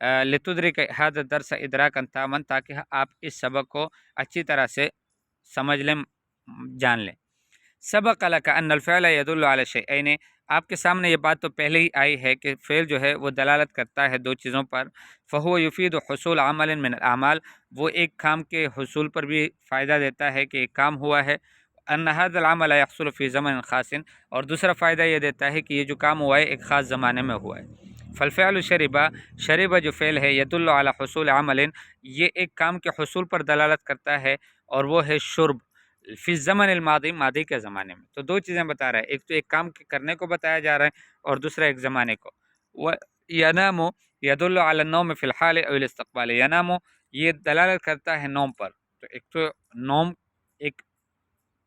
لتدرک هذا الدرس ادراکا تاما، تاکہ آپ اس سبق کو اچھی طرح سے سمجھ لیں، جان لیں۔ سبق لک ان الفعل يدل على شيئين، آپ کے سامنے یہ بات تو پہلے ہی آئی ہے کہ فعل جو ہے وہ دلالت کرتا ہے دو چیزوں پر۔ فهو يفيد حصول عمل من الاعمال، وہ ایک کام کے حصول پر بھی فائدہ دیتا ہے کہ ایک کام ہوا ہے۔ ان هذا العمل يحصل في زمن خاص، اور دوسرا فائدہ یہ دیتا ہے کہ یہ جو کام ہوا ہے ایک خاص زمانے میں ہوا ہے۔ فالفعل شربا، شربا جو فعل ہے، يدل على حصول عمل، یہ ایک کام کے حصول پر دلالت کرتا ہے، اور وہ ہے شرب فی الزمن الماضی، ماضی کے زمانے میں۔ تو دو چیزیں بتا رہا ہے، ایک تو ایک کام کرنے کو بتایا جا رہا ہے، اور دوسرا ایک زمانے کو۔ ینام یدل علی النوم فی الحال او الاستقبال، ینام یہ دلالت کرتا ہے نوم پر، تو ایک تو نوم ایک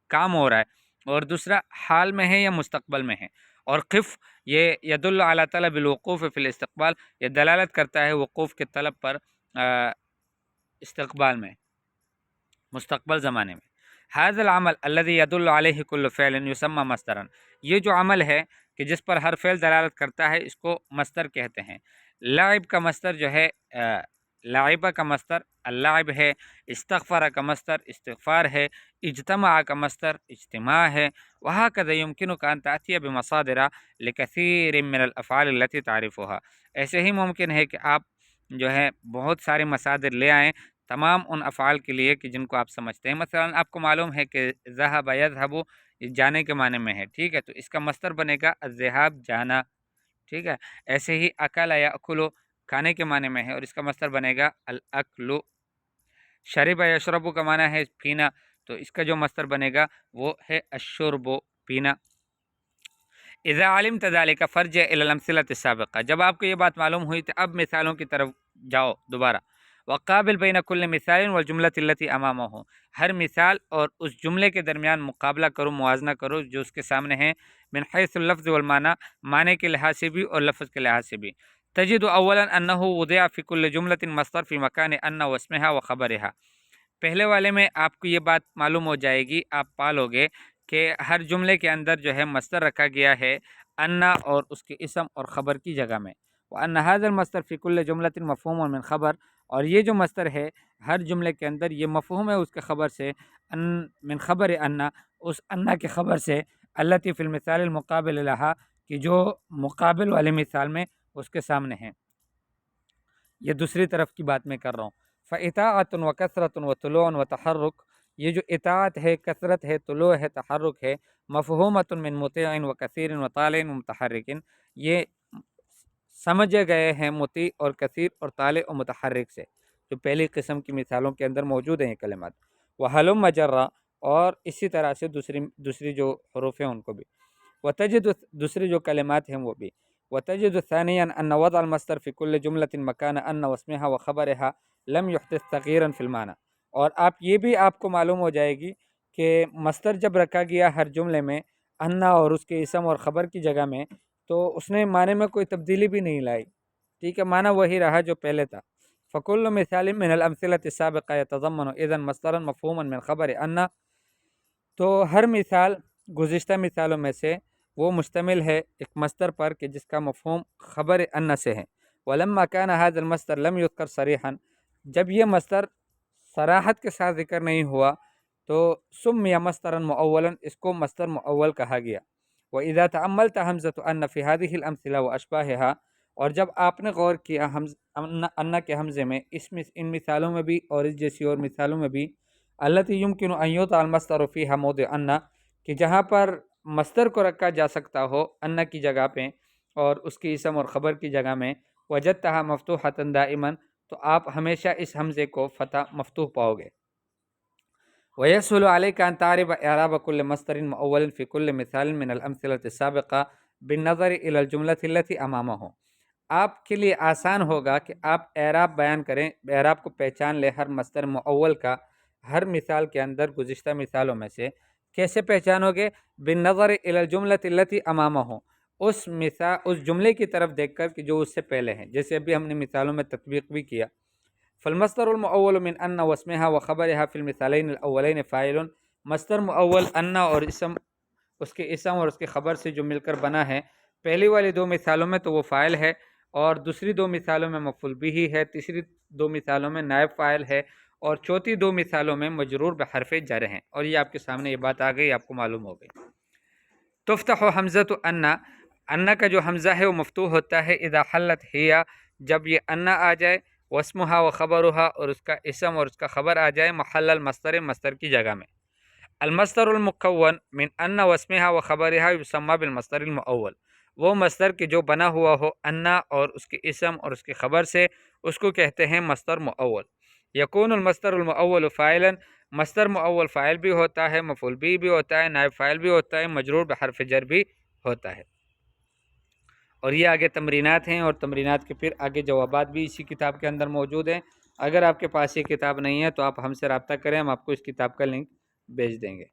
کام ہو رہا ہے، اور دوسرا حال میں ہے یا مستقبل میں ہے۔ اور قف یہ یدل علی طلب الوقوف فی الاستقبال، یہ دلالت کرتا ہے وقوف کے طلب پر استقبال میں، مستقبل زمانے میں۔ هذا العمل الذي يدل عليه كل فعل يسمى مصدرا، یہ جو عمل ہے کہ جس پر ہر فعل دلالت کرتا ہے اس کو مصدر کہتے ہیں۔ لعب کا مصدر جو ہے لعبہ کا مصدر اللعب ہے، استغفر کا مصدر استغفار ہے، اجتماع کا مصدر اجتماع ہے، وهكذا يمكنك ان تأتي بمصادر لكثير من الافعال التي تعرفها، ایسے ہی ممکن ہے کہ آپ جو ہے بہت سارے مصادر لے آئیں تمام ان افعال کے لیے کہ جن کو آپ سمجھتے ہیں۔ مثلا آپ کو معلوم ہے کہ ذهب یذهب جانے کے معنی میں ہے، ٹھیک ہے، تو اس کا مصدر بنے گا الذهاب جانا، ٹھیک ہے۔ ایسے ہی اکل یاکل کھانے کے معنی میں ہے، اور اس کا مصدر بنے گا الاکل۔ شرب یشرب کا معنی ہے پینا، تو اس کا جو مصدر بنے گا وہ ہے الشرب، پینا۔ اذا علمت ذلك فرجع الى الامثله السابقه، جب آپ کو یہ بات معلوم ہوئی تو اب مثالوں کی طرف جاؤ دوبارہ۔ وقابل بین کل مثال والجملۃ التي امامه، ہر مثال اور اس جملے کے درمیان مقابلہ کرو، موازنہ کرو جو اس کے سامنے ہے، من حیث اللفظ والمعنی، معنی کے لحاظ سے بھی اور لفظ کے لحاظ سے بھی۔ تجد اولا انه وضع في كل جملة مصدر في مكان ان واسمها وخبرها، پہلے والے میں آپ کو یہ بات معلوم ہو جائے گی، آپ پالو گے کہ ہر جملے کے اندر جو ہے مصدر رکھا گیا ہے انا اور اس کے اسم اور خبر کی جگہ میں۔ وان هذا المصدر في كل جملة مفہوم من خبر، اور یہ جو مصدر ہے ہر جملے کے اندر یہ مفہوم ہے اس کے خبر سے، ان من خبر انا، اس انا کے خبر سے، التي في المثال المقابل لها، کہ جو مقابل والے مثال میں اس کے سامنے ہیں۔ یہ دوسری طرف کی بات میں کر رہا ہوں۔ فاطاعت و کثرت و طلوع و تحرک، یہ جو اطاعت ہے، کثرت ہے، طلوع ہے، تحرک ہے، مفہومۃ من مطیع و کثیر و طالع و متحرک، یہ سمجھے گئے ہیں مطیع اور کثیر اور طالع و متحرک سے، جو پہلی قسم کی مثالوں کے اندر موجود ہیں یہ کلمات۔ وحلم جرا، اور اسی طرح سے دوسری جو حروف ہیں ان کو بھی، وتجد دوسری جو کلمات ہیں وہ بھی۔ وتجد ثانيا ان وضع المصدر في كل جملة مكان ان واسمها وخبرها لم يحدث تغييرا في المعنى، اور یہ بھی آپ کو معلوم ہو جائے گی کہ مصدر جب رکھا گیا ہر جملے میں انا اور اس کے اسم اور خبر کی جگہ میں، تو اس نے معنی میں کوئی تبدیلی بھی نہیں لائی، ٹھیک ہے، معنی وہی رہا جو پہلے تھا۔ فكل مثال من الامثله السابقه يتضمن اذا مصدرا مفهوما من خبر ان، تو ہر مثال گزشتہ مثالوں میں سے وہ مشتمل ہے ایک مصدر پر کہ جس کا مفہوم خبر ان سے ہے۔ ولما كان هذا المصدر لم يذكر صريحا، جب یہ مصدر صراحت کے ساتھ ذکر نہیں ہوا تو سمي مصدرا مؤولا، اس کو مصدر مؤول کہا گیا۔ واذا تأملت حمزة ان في هذه الامثله واشباهها، اور جب آپ نے غور کیا ان کے حمزے میں ان مثالوں میں بھی اور اس جیسی اور مثالوں میں بھی، التي يمكن ان يوضع المصدر فيها موضع ان، کہ جہاں پر مصدر کو رکھا جا سکتا ہو ان کی جگہ پہ اور اس کی اسم اور خبر کی جگہ میں، وجدتها مفتوحة دائما، تو آپ ہمیشہ اس حمزے کو فتح مفتوح پاؤ گے۔ ويسهل عليك ان تعرف اعراب كل مصدر مؤول في كل مثال من الامثله السابقه بالنظر الى الجمله التي امامه، آپ کے لیے آسان ہوگا کہ آپ اعراب بیان کریں، اعراب کو پہچان لیں ہر مصدر مؤول کا ہر مثال کے اندر گزشتہ مثالوں میں سے۔ کیسے پہچانو گے؟ بالنظر الى الجملة التي امامه، اس جملے کی طرف دیکھ کر کہ جو اس سے پہلے ہیں، جیسے ابھی ہم نے مثالوں میں تطبیق بھی کیا۔ فالمصدر المؤول من ان واسمها وخبرها في المثالين الاولين فاعل، مصدر مؤول ان اور اس کے اسم اور اس کے خبر سے جو مل کر بنا ہے پہلی والی دو مثالوں میں تو وہ فاعل ہے، اور دوسری 2 مثالوں میں مفعول بھی ہے، تیسری 2 مثالوں میں نائب فاعل ہے، اور چوتھی 2 مثالوں میں مجرور بحرف جر ہیں، اور یہ آپ کے سامنے یہ بات آ گئی، آپ کو معلوم ہو گئی۔ تفتح حمزۃ انا کا جو حمزہ ہے وہ مفتوح ہوتا ہے اذا حلت ہیا، جب یہ انا آ جائے، واسمہا و خبرہا، اور اس کا اسم اور اس کا خبر آ جائے، محل المصدر، مصدر کی جگہ میں۔ المصدر المکون من ان واسمہا و خبرہا یسمى بالمصدر المؤول، وہ مصدر کے جو بنا ہوا ہو انا اور اس کے اسم اور اس کے خبر سے، اس کو کہتے ہیں مصدر مؤول۔ یکون المصدر المؤول فاعلا، مصدر مؤول فاعل بھی ہوتا ہے، مفعول بھی ہوتا ہے، نائب فاعل بھی ہوتا ہے، مجرور بحرف جر بھی ہوتا ہے۔ اور یہ آگے تمرینات ہیں، اور تمرینات کے پھر آگے جوابات بھی اسی کتاب کے اندر موجود ہیں۔ اگر آپ کے پاس یہ کتاب نہیں ہے تو آپ ہم سے رابطہ کریں، ہم آپ کو اس کتاب کا لنک بھیج دیں گے۔